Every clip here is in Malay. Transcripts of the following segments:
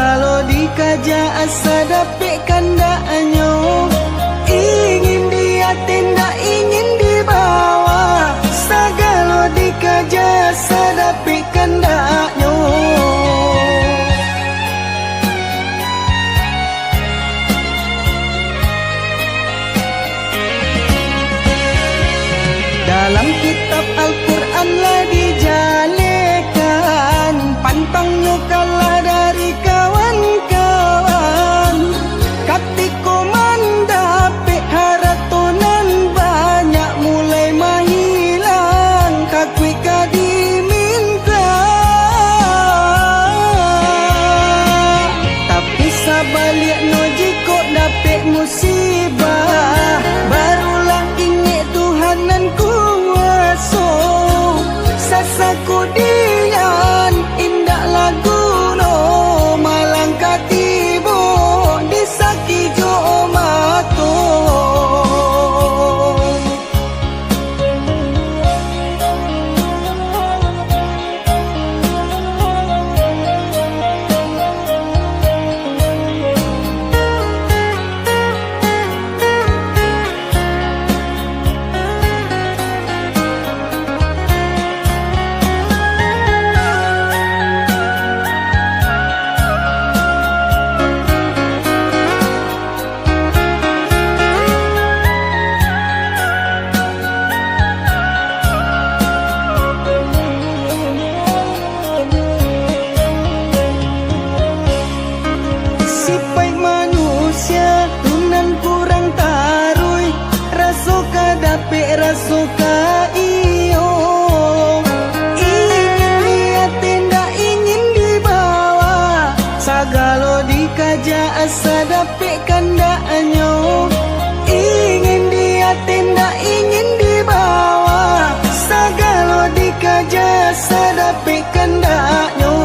Sagalo dikaja asa dapik kandaanyo, ingin dia tindak ingin dibawa. Sagalo dikaja asa dapik kandaanyo. Dalam kitab Al-Quran lah dijalekan, pantangnya kalah dari kawan-kawan. Katiko mandapik haratonan banyak mulai mahilang, kakui kadiminta. Tapi sabalik no jiko dapik musibah, barulah ingat Tuhanan kuasa. Sasaku dian indak lagu no, malang katibo disaki jo mato. Sipai manusia tunan kurang tarui, rasoka dapik rasoka iyo. Ingin dia tindak ingin dibawa, sagalo dikaja asa dapik kandaanyo. Ingin dia tindak ingin dibawa, sagalo dikaja asa dapik kandaanyo.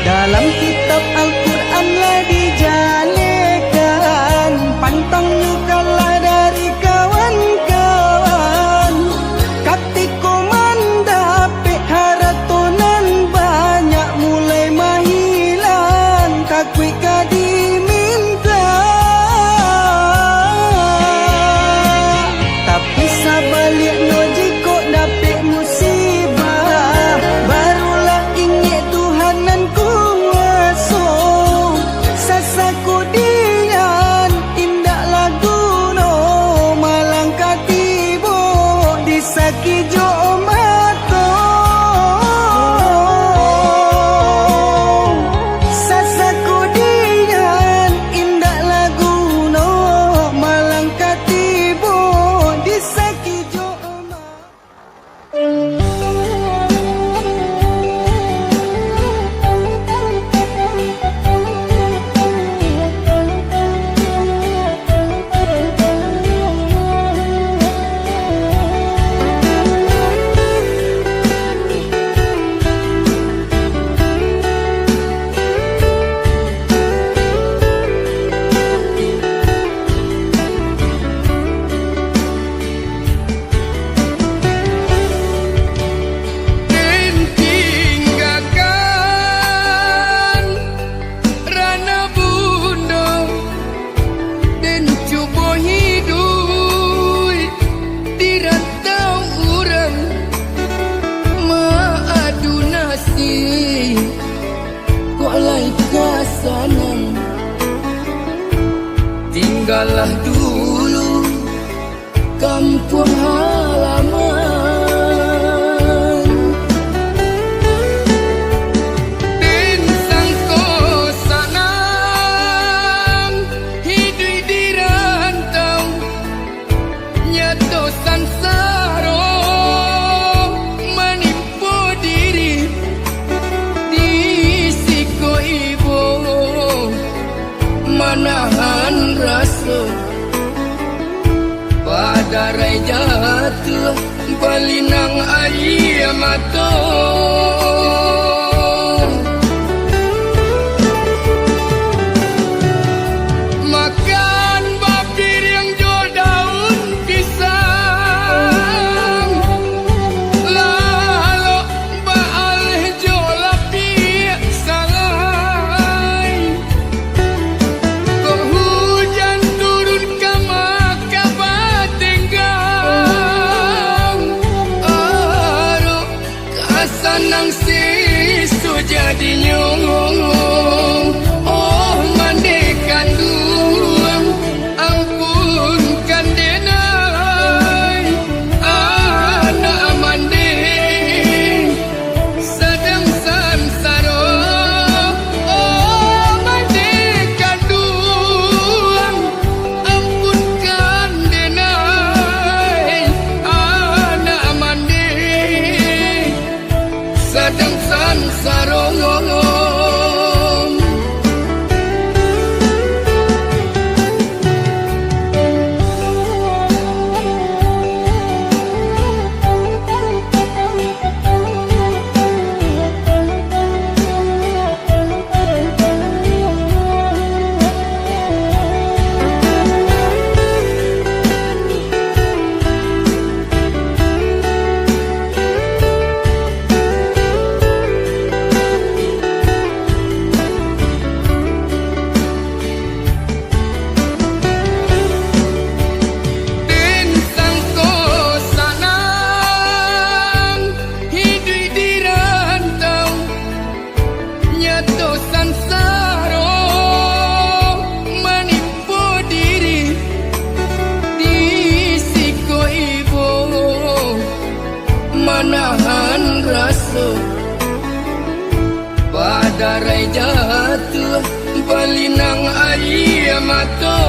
Dalam kitab Al-Quran lah dijalekan, pantangnya kalah dari kawan-kawan. Katiko mandapik haratonan banyak mulai mahilang, kakui kadiminta. Tapi sabalik no jiko dapik musibah, barulah ingat Tuhanan kuasa. Sasaku dian indak lagu no, malang katibo disaki jo mato. Sasaku dian indak lagu no, malang katibo disaki jo mato. Tinggalkan rana bunda dan cuba hidup di rantau urang maadu nasi kualai kasanan. Tinggallah dulu kampung halaman, dan sangko sanang hidup di rantau nyato sansaro menimpa diri di siko ibu. Manahan rasa badarai jatuh balinang air mata. Makan bapir yang jo daun pisang. rasa Badarai jatuh balinang air mata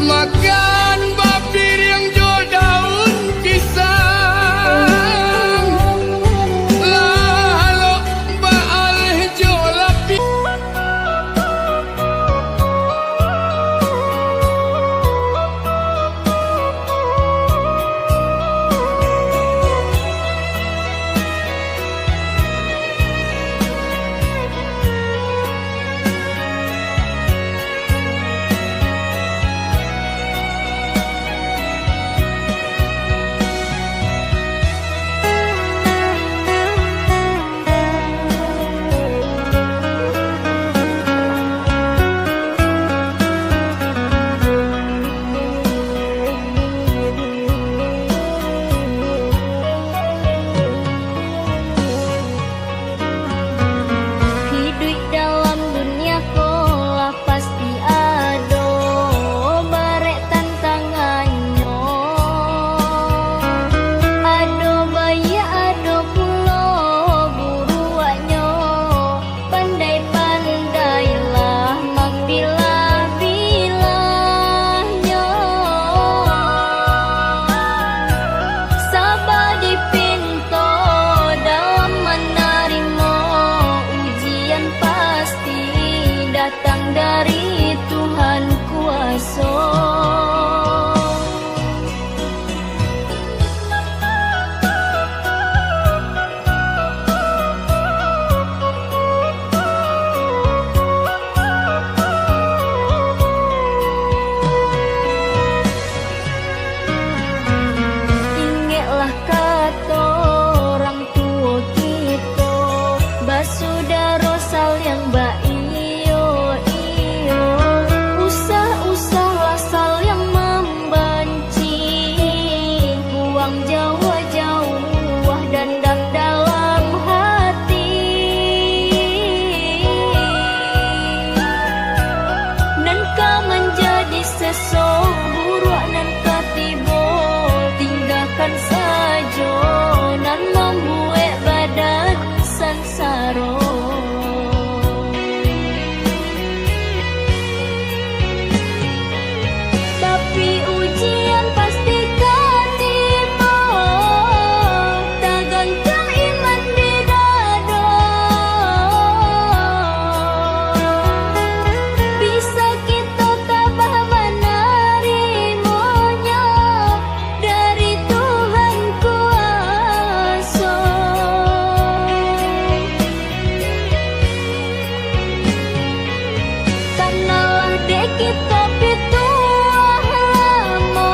Makan babir yang jo daun pisang Lalu baal jo lapis datang dari Tuhan kuasa. Ingatlah kata orang tua kita, basudara sal yang baik. Sajo nan membuat badan sansaro tapi ujian pasti kan tiba tak gantung iman di dada bisa kita tabah menerimanya dari kita pituah lamo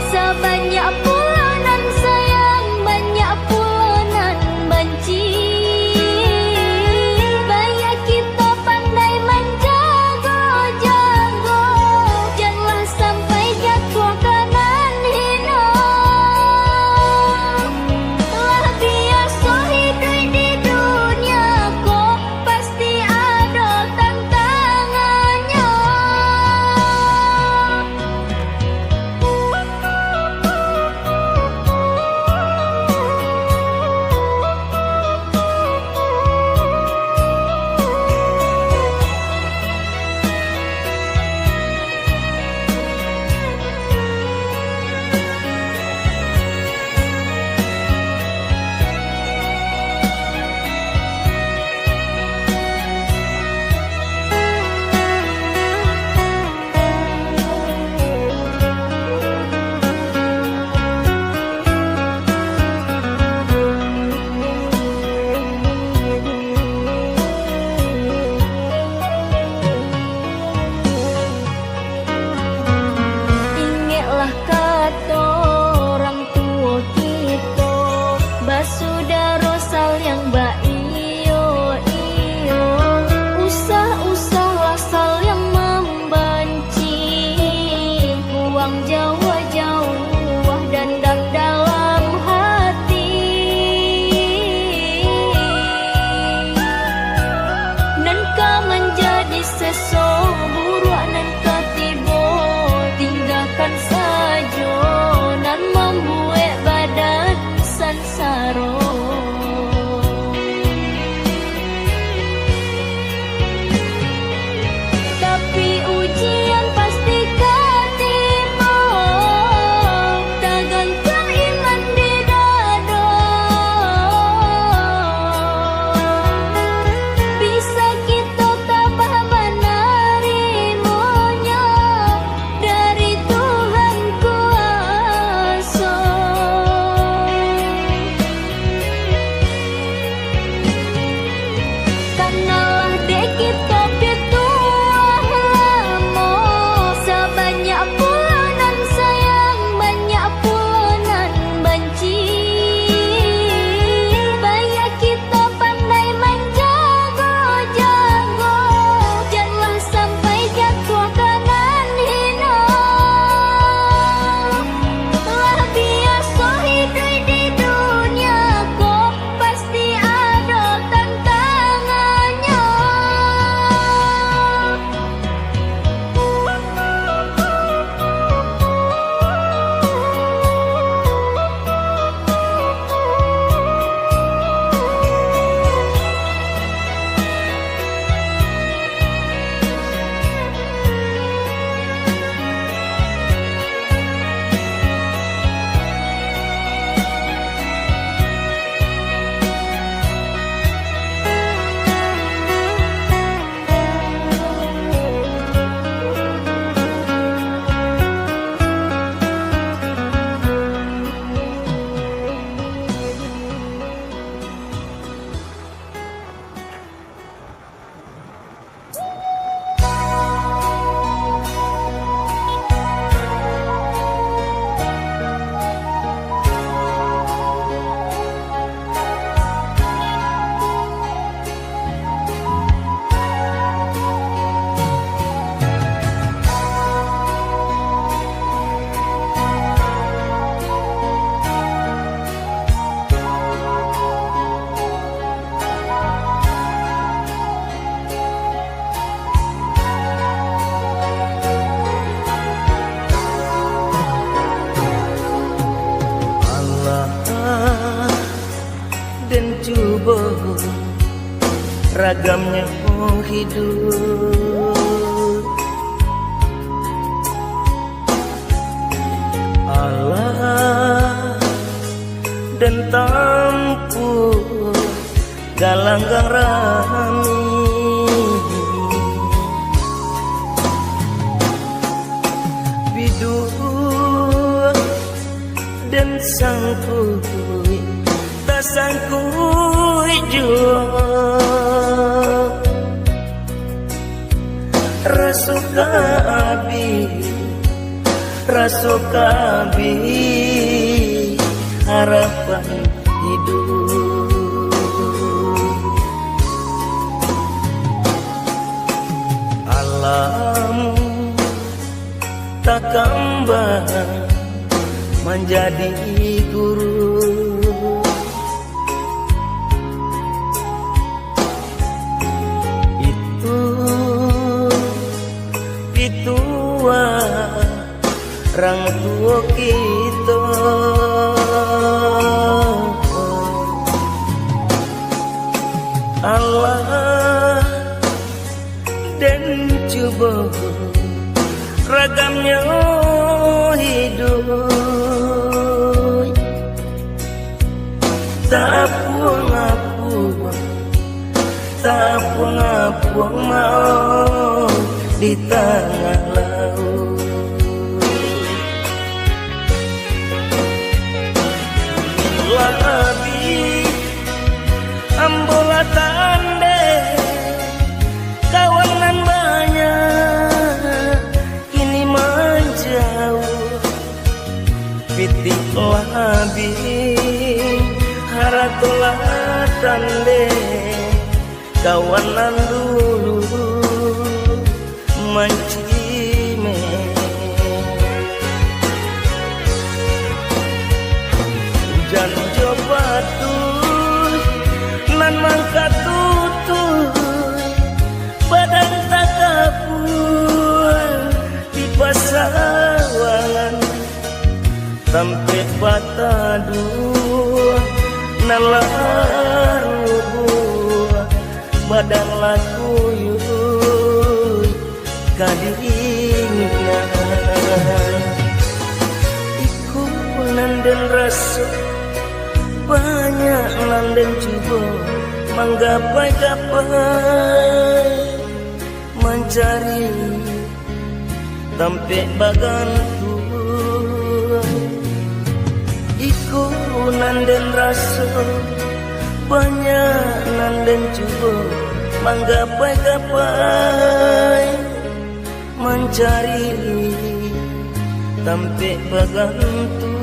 sebanyak pulanan sayang banyak pulanan benci banyak kita pandai menjaga-jaga janganlah sampai jatuh kanan hina telah biasa hidup di dunia kok pasti ada tantangannya ragamnya hidup. Allah dan tampu galanggang rami, bidur dan sangkui tak sangkui jua rasuka abi harapan hidup. Alam tak kembang menjadi guru, itu pitua orang tua kita. Allah dan coba ragamnya hidup, tak puang mau di tengah laut. Labi ambola tande kawanan banyak kini menjauh, pitik labi haratolah tande kawanan dulu mancime. Hujan jobatuh nan mangkat tutuh badan tak kapur di pasawangan sampai batadu nan larubu badan laku yuy kadingan iku nanden rasa banyak nanden coba menggapai-gapai mencari sampai bagantung. Iku nanden rasa banyak nanden coba menggapai-gapai mencari sampai bagantung.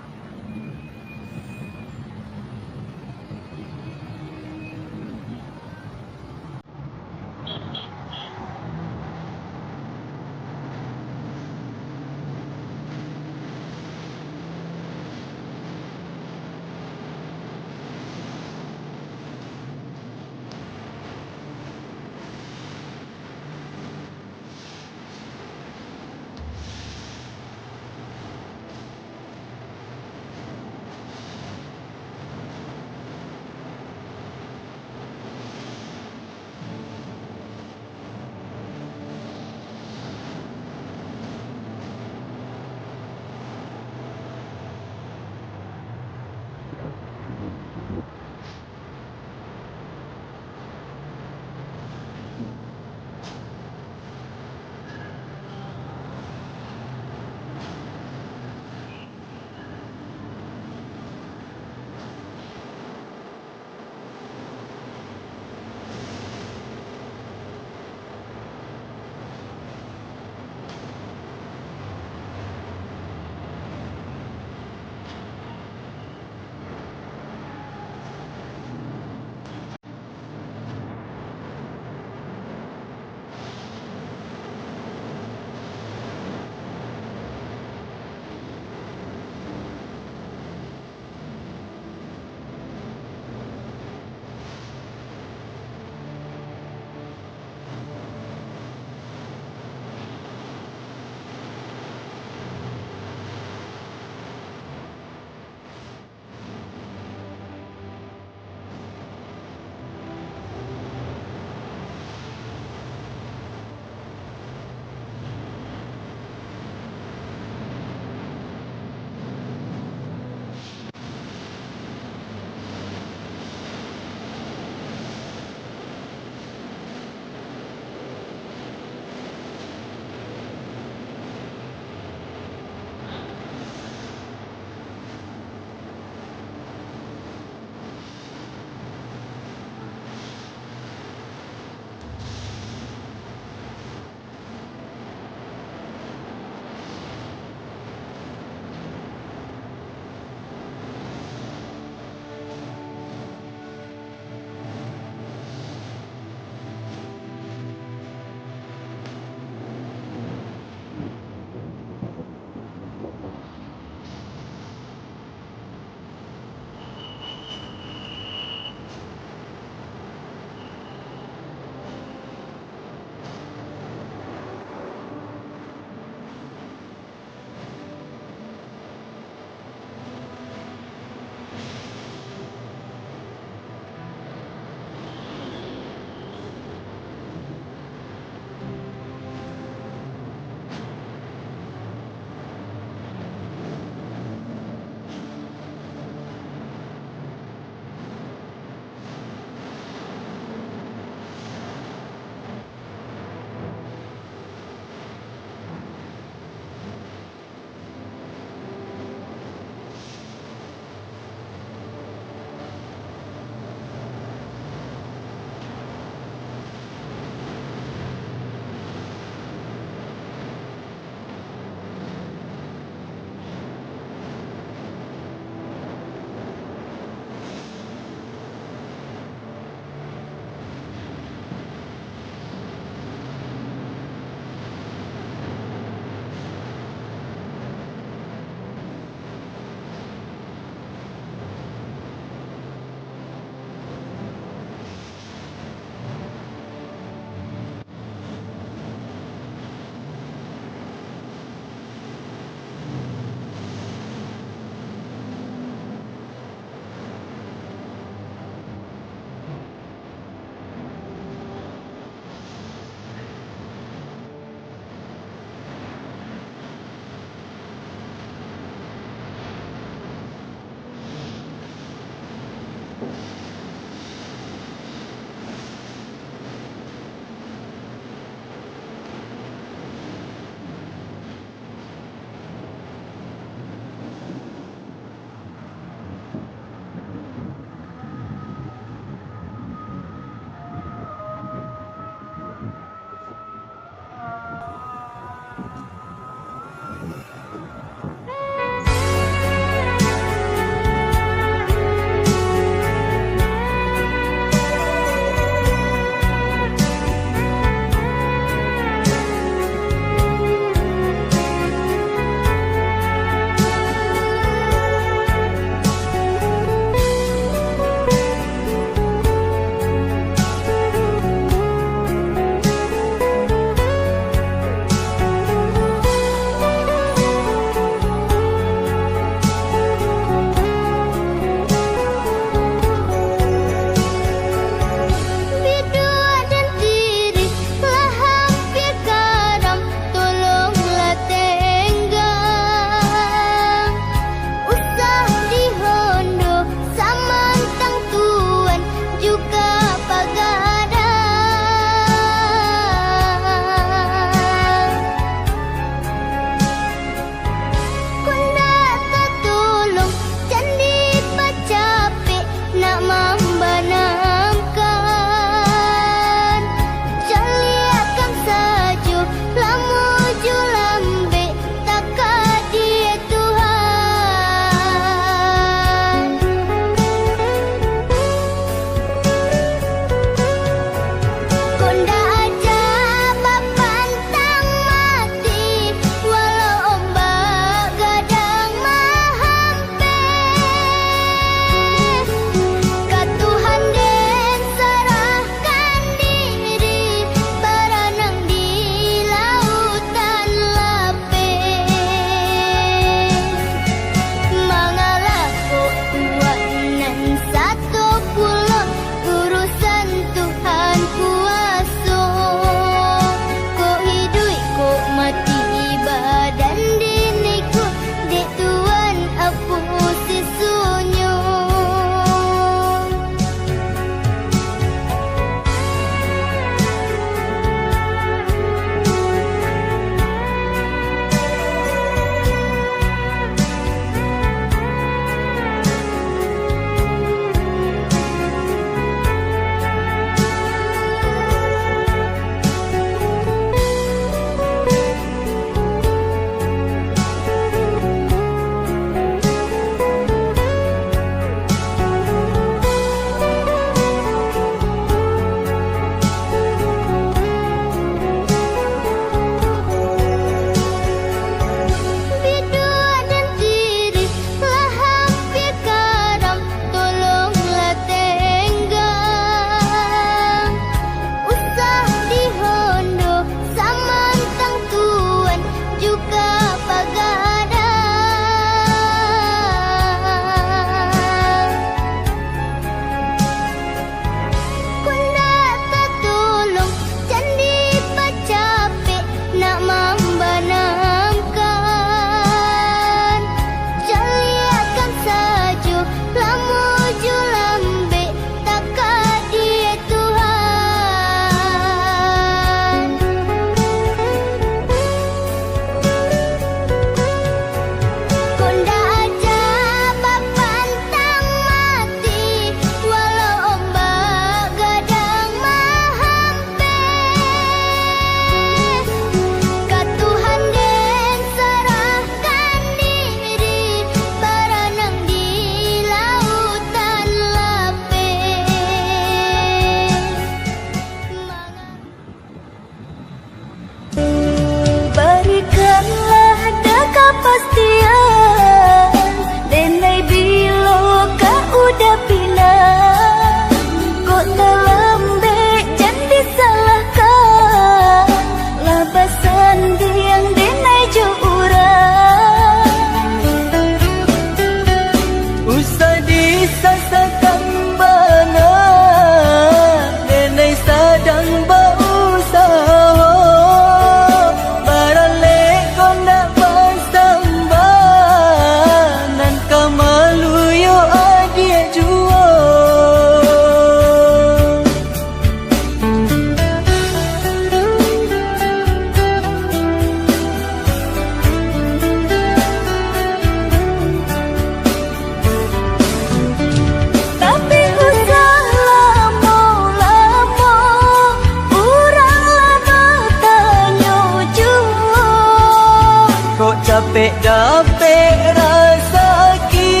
capek dapet rezeki,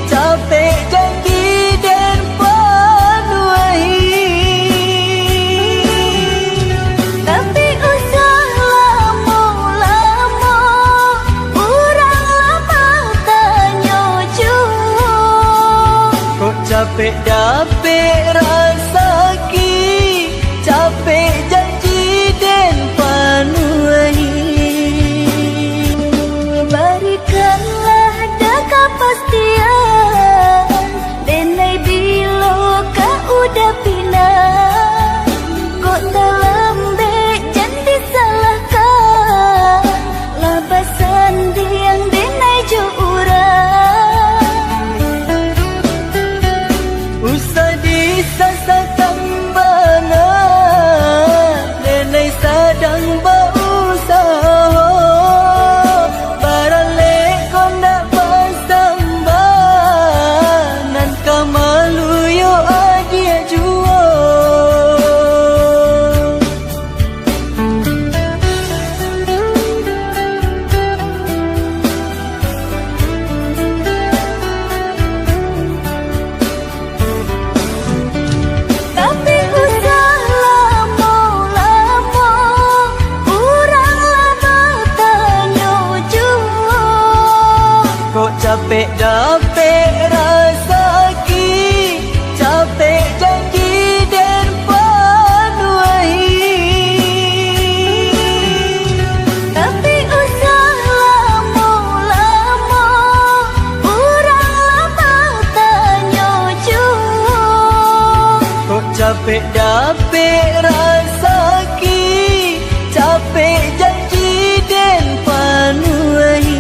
capek janji dan penuhi. Tapi usah lama-lama, urang lama tanya jua. Kok capek dapet rezeki, capek janji dan penuhi. Berikanlah dah kepastian, denai bila kau udah pindah. Kok dalam beg jangan disalahkan, labasan yang denai jo urang. Usah disasakan benar, nenek sedang berusaha. Baralek kau nak bersambah, nan kamalu yo adia jua. Tapi usah lama-lama, urang lama tanya jua. Kok capek dapet rezeki, capek janji dan penuhi. Tapi usah lama-lama, urang lama tanya jua. Kok capek dapet rezeki, capek janji dan penuhi.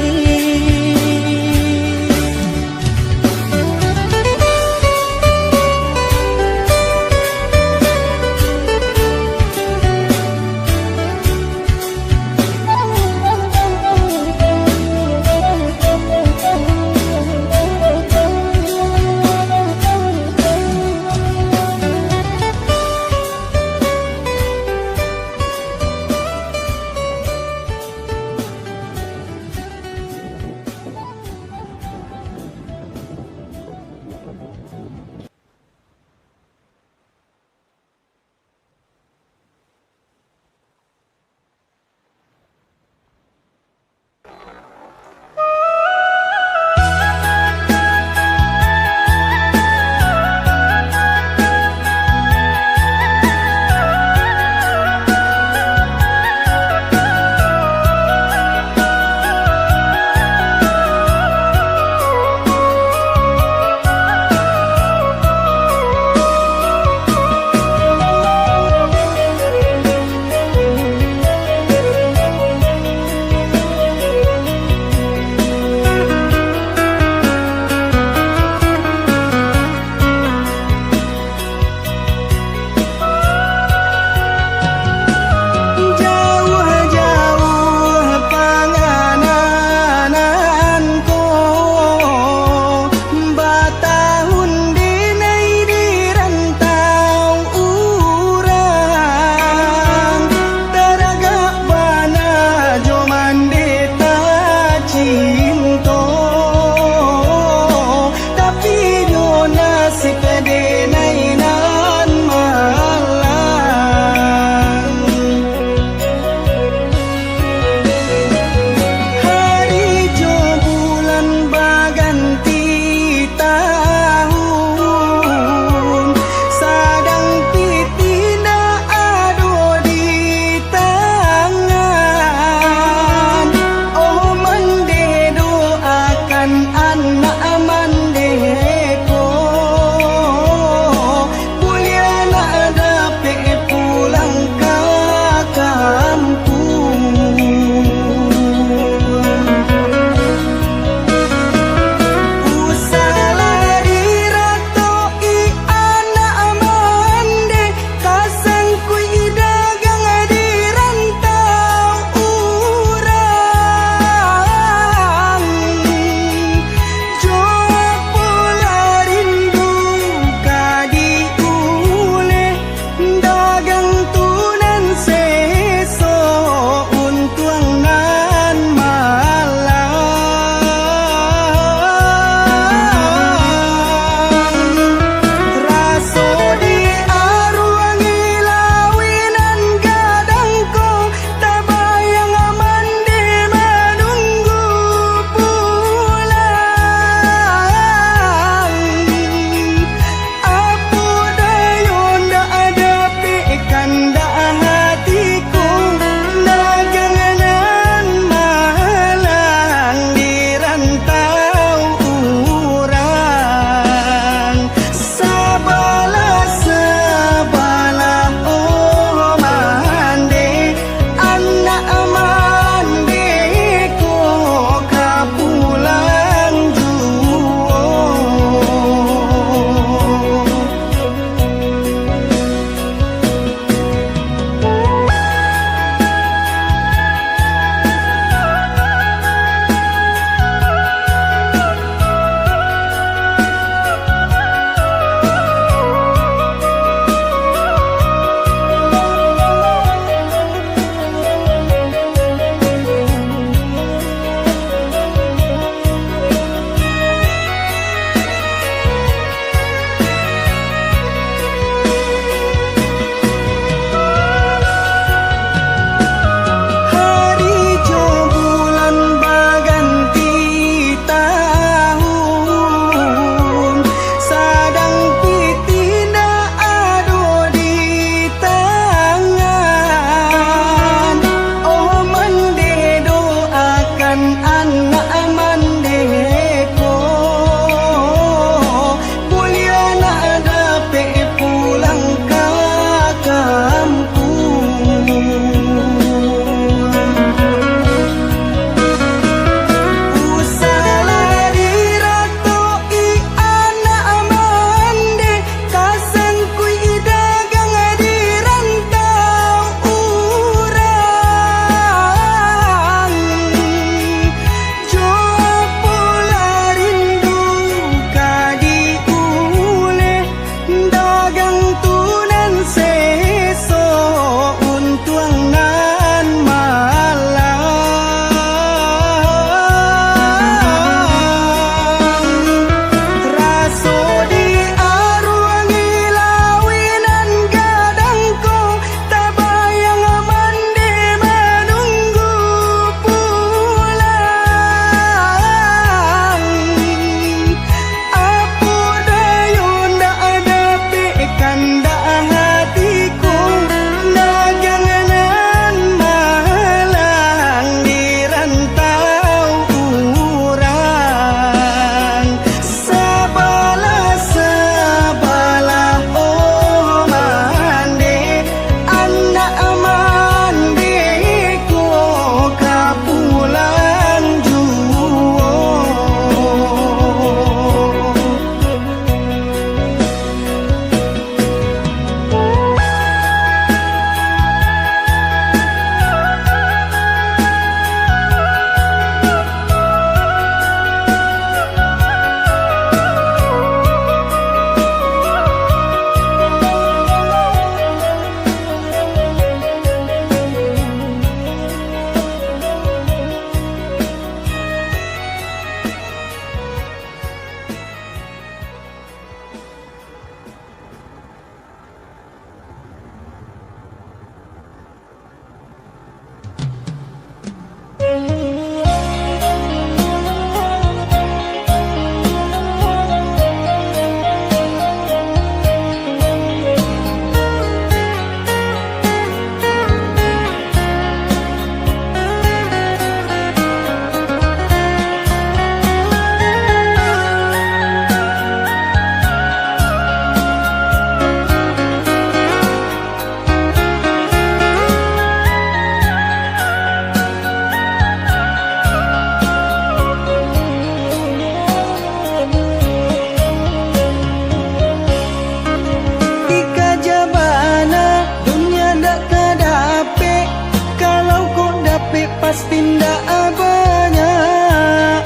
pasti ndak banyak.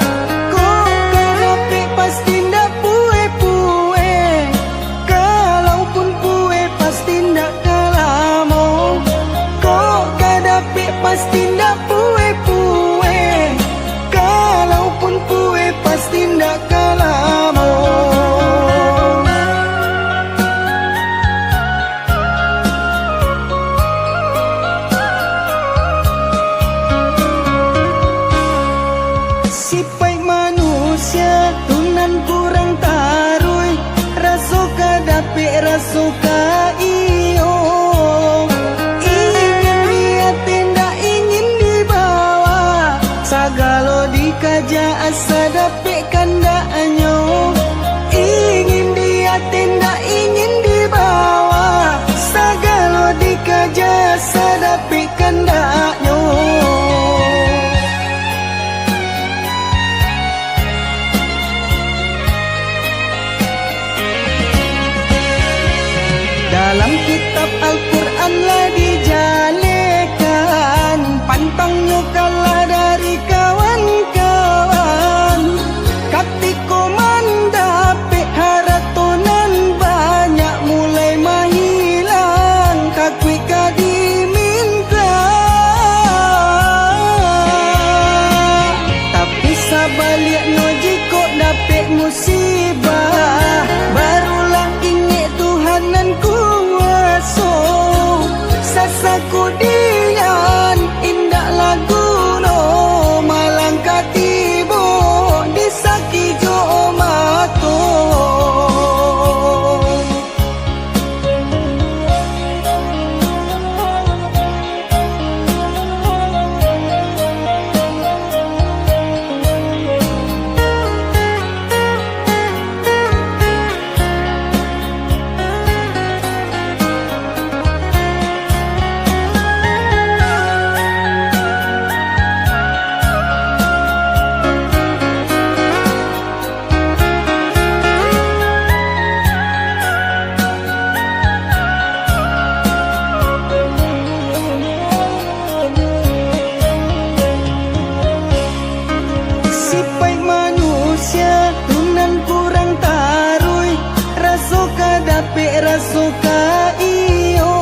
Kok kadapi pasti ndak pue-pue. Kalaupun pue pasti ndak kalamo. Kok kadapi pasti ndak pue-pue. Kalaupun pue pasti ndak kalamo. Sipai manusia tunan kurang tarui. Rasuka dapi rasuka iyo. Ingin dia tidak ingin dibawa. Sagalo dikaja asa dapi kandaanyo. Ingin dia tidak ingin dibawa. Sagalo dikaja asa dapi kandaanyo. Dalam kitab Al-Quran lah dijalekan. Pantangnya kalah dari kawan-kawan. Katiko mandapi haratonan banyak mulai mahilang. Kakui kadiminta. Tapi sabaliknya jika dapet musibah, barulah ingat Tuhanan kuasa. Sasaku dian indah lagu no. Malang katibo disaki jo mato. Sipai manusia tunan kurang tarui. Rasuka dapi rasuka iyo.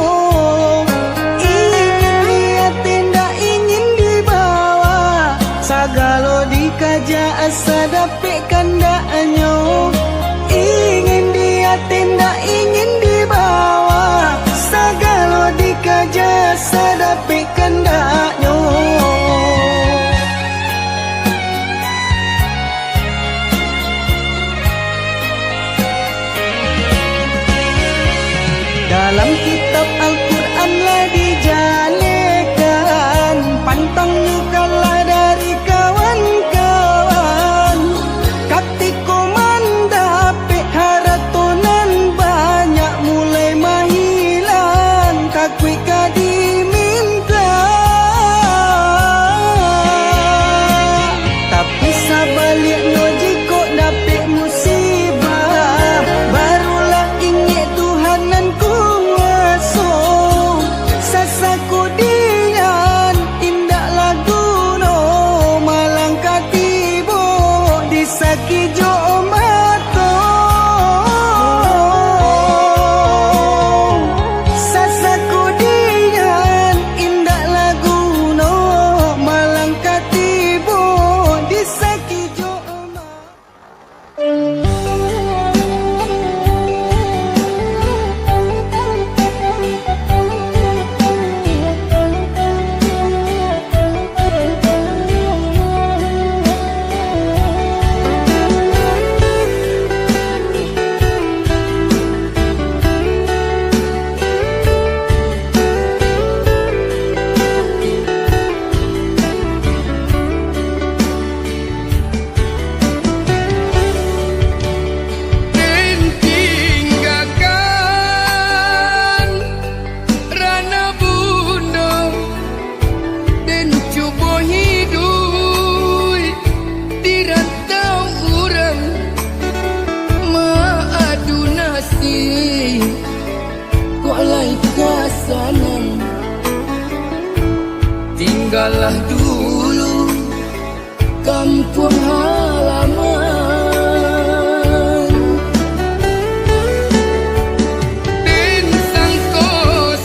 Ingin dia tidak ingin dibawa. Sagalo dikaja asa dapi kandaanyo. Ingin dia tidak ingin dibawa. Sagalo dikaja asa dapi kandaanyo. Dalam kitab Al-Quran lah dijalekan. Pantangnya kalah dari kawan-kawan. Katiko mandapi haratonan banyak mulai mahilang. Kakui kadiminta. Tapi sabaliknya jika dapet musibah, barulah ingat Tuhanan kuasa. Sasaku dian indah lagu no. Malang katibo disaki jo mato. Sasaku dian indah lagu no. Malang katibo disaki jo mato. tinggallah dulu kampung halaman. Den sangko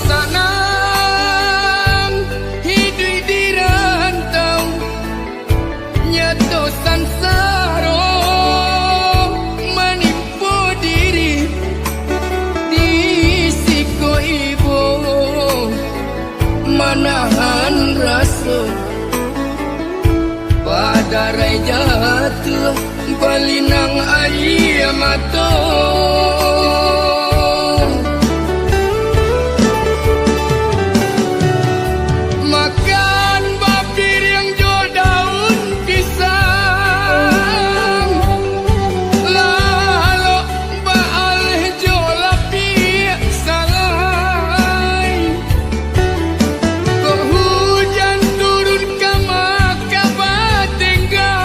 sanang hidup di rantau, nyato sansaro menipu diri di siko ibu, manahan rasa padarai jatuh balinang air mata. Makan bapir yang jual daun pisang, lalu baal jual lapi salai. Kok hujan turun ke maka batenggang,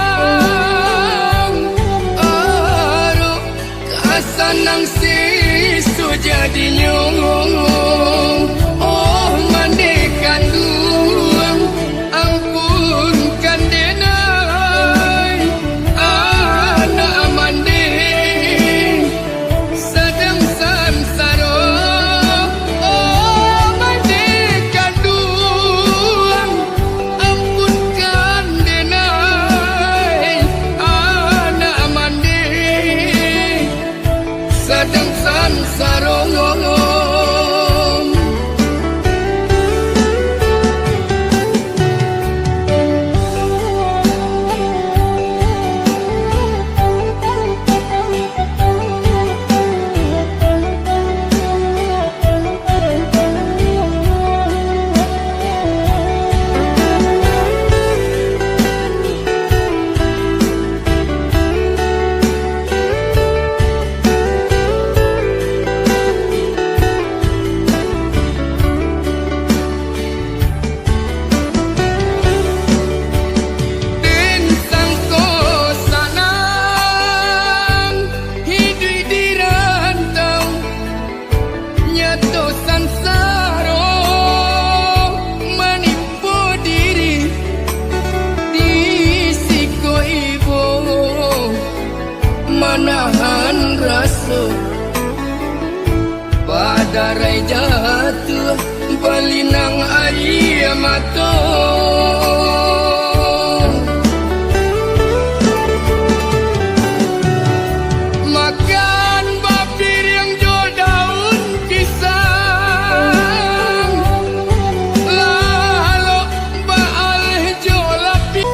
aro kasanang sisu jadi nyong. Oh mandekan duang, ampunkan denai anak mande sedang sansaro. Oh mandekan duang, ampunkan denai anak mande sedang sansaro. Den sangko sanang hidup di rantau, nyato sansaro menipu diri di siko ibu, manahan rasa padarai jatuh balinang air mata. Makan bapir yang jual daun pisang, lalu baal jual lapi.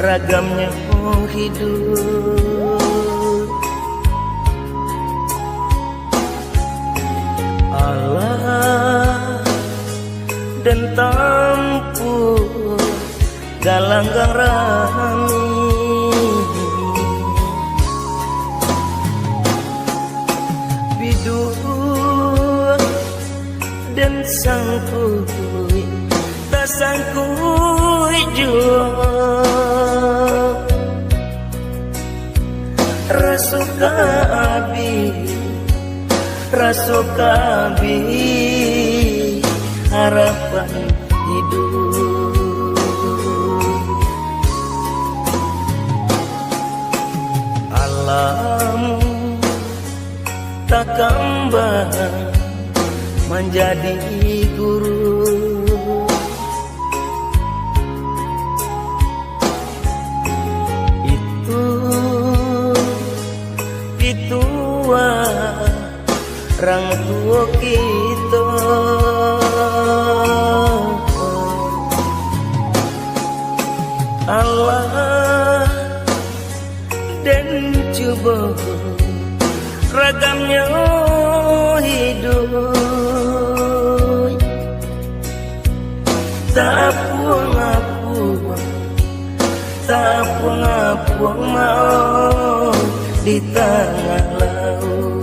ragamnya hidup. Allah dan tampu galanggang rami, bidur dan sangkui tak sangkui jua rasuka abi harapan hidup. Alam tak kembang menjadi guru, itu orang tua kita. Allah dan coba ragamnya hidup, tak puang mau di tengah laut.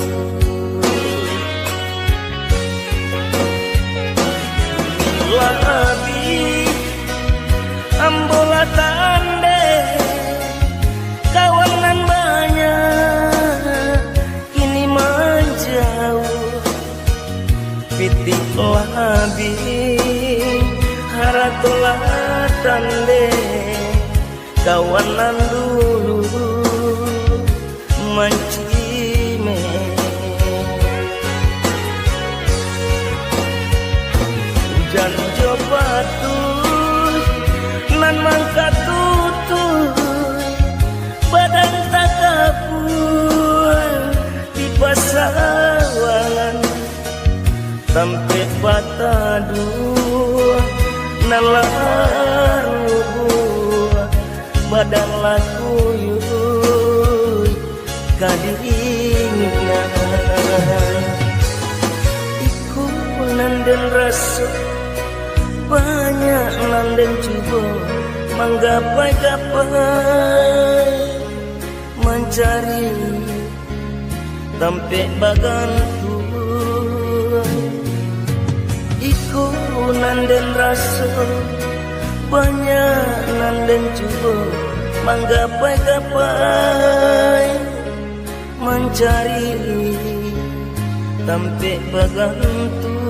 Labi ambola tande kawanan banyak kini menjauh, pitik labi haratolah tande kawanan dulu mancime. Hujan jo batu nan mangka tutui badan tak kapur di pasawangan sampai batadu nalaru badan laku yui kadingan iku nanden rasa banyak nanden coba menggapai-gapai mencari sampai bagantung. Iku nanden rasa banyak nanden coba menggapai-gapai mencari sampai bagantung.